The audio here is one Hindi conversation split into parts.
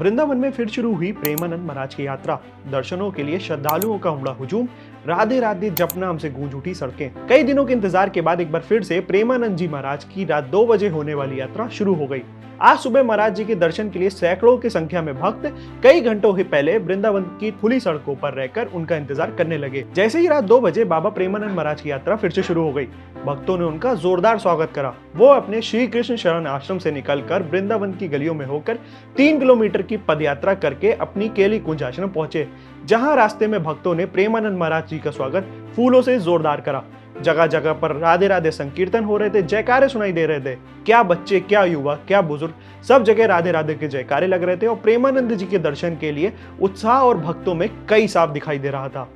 वृंदावन में फिर शुरू हुई प्रेमानंद महाराज की यात्रा। दर्शनों के लिए श्रद्धालुओं का उमड़ा हुजूम, राधे राधे जप नाम से गूंज उठी सड़कें। कई दिनों के इंतजार के बाद एक बार फिर से प्रेमानंद जी महाराज की रात 2 बजे होने वाली यात्रा शुरू हो गई। आज सुबह महाराज जी के दर्शन के लिए सैकड़ों की संख्या में भक्त कई घंटों ही पहले वृंदावन की खुली सड़कों पर रहकर उनका इंतजार करने लगे। जैसे ही रात 2 बजे बाबा प्रेमानंद महाराज की यात्रा फिर से शुरू हो गई, भक्तों ने उनका जोरदार स्वागत करा। वो अपने श्री कृष्ण शरण आश्रम से निकलकर वृंदावन की गलियों में होकर 3 किलोमीटर की पदयात्रा करके अपनी केली कुंज आश्रम पहुंचे, जहां रास्ते में भक्तों ने प्रेमानंद महाराज जी का स्वागत फूलों से जोरदार करा। जगह जगह पर राधे राधे संकीर्तन हो रहे थे, जयकारे सुनाई दे रहे थे। क्या बच्चे, क्या युवा, क्या बुजुर्ग, सब जगह राधे राधे के जयकारे लग रहे थे और प्रेमानंद जी के दर्शन के लिए उत्साह और भक्तों में कई साफ दिखाई दे रहा था।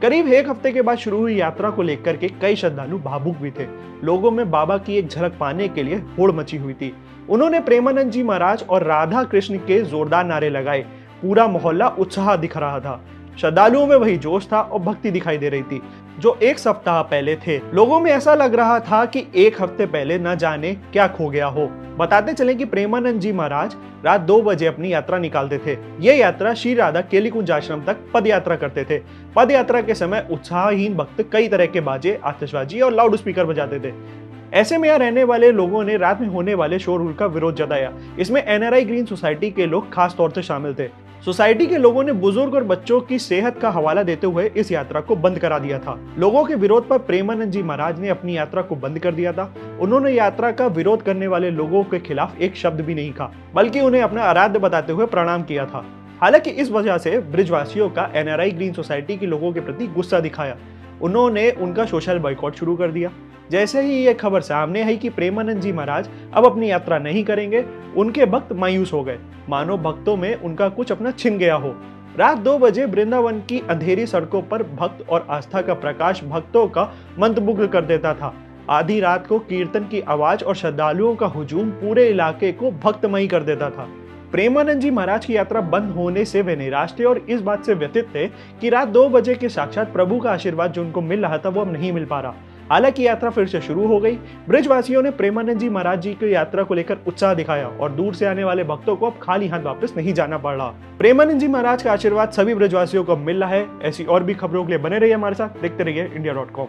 करीब 1 हफ्ते के बाद शुरू हुई यात्रा को लेकर के कई श्रद्धालु भावुक भी थे। लोगों में बाबा की एक झलक पाने के लिए होड़ मची हुई थी। उन्होंने प्रेमानंद जी महाराज और राधा कृष्ण के जोरदार नारे लगाए। पूरा मोहल्ला उत्साह दिख रहा था। श्रद्धालुओं में वही जोश था और भक्ति दिखाई दे रही थी जो 1 सप्ताह पहले थे। लोगों में ऐसा लग रहा था कि 1 हफ्ते पहले न जाने क्या खो गया हो। बताते चले कि प्रेमानंद जी महाराज रात 2 बजे अपनी यात्रा निकालते थे। ये यात्रा श्री राधा केली कुंज आश्रम तक पद यात्रा करते थे। पद यात्रा के समय उत्साहहीन भक्त कई तरह के बाजे, आतिशबाजी और लाउड स्पीकर बजाते थे। ऐसे में यहाँ रहने वाले लोगों ने रात में होने वाले शोरगुल का विरोध जताया। इसमें एनआरआई ग्रीन सोसाइटी के लोग खास तौर से शामिल थे। सोसाइटी के लोगों ने बुजुर्ग और बच्चों की सेहत का हवाला देते हुए इस यात्रा को बंद करा दिया था। लोगों के विरोध पर प्रेमानंद जी महाराज ने अपनी यात्रा को बंद कर दिया था। उन्होंने यात्रा का विरोध करने वाले लोगों के खिलाफ एक शब्द भी नहीं कहा, बल्कि उन्हें अपना आराध्य बताते हुए प्रणाम किया था। हालांकि इस वजह से ब्रिजवासियों का एनआरआई ग्रीन सोसाइटी के लोगों के प्रति गुस्सा दिखाया। उन्होंने उनका सोशल बॉयकॉट शुरू कर दिया। जैसे ही ये खबर सामने आई कि प्रेमानंद जी महाराज अब अपनी यात्रा नहीं करेंगे, उनके भक्त मायूस हो गए, मानो भक्तों में उनका कुछ अपना छिन गया हो। रात 2 बजे वृंदावन की अंधेरी सड़कों पर भक्त और आस्था का प्रकाश भक्तों का मंत्रमुग्ध कर देता था। आधी रात को कीर्तन की आवाज और श्रद्धालुओं का हुजूम पूरे इलाके को भक्तमयी कर देता था। प्रेमानंद जी महाराज की यात्रा बंद होने से वे निराश थे और इस बात से व्यथित थे कि रात 2 बजे के साक्षात प्रभु का आशीर्वाद जो उनको मिल रहा था वो अब नहीं मिल पा रहा। हालांकि यात्रा फिर से शुरू हो गई। ब्रिजवासियों ने प्रेमानंद जी महाराज जी की यात्रा को लेकर उत्साह दिखाया और दूर से आने वाले भक्तों को अब खाली हाथ वापस नहीं जाना पड़ रहा। प्रेमानंद जी महाराज का आशीर्वाद सभी ब्रिजवासियों को मिल रहा है। ऐसी और भी खबरों के लिए बने रहिए हमारे साथ, देखते रहिए India.com।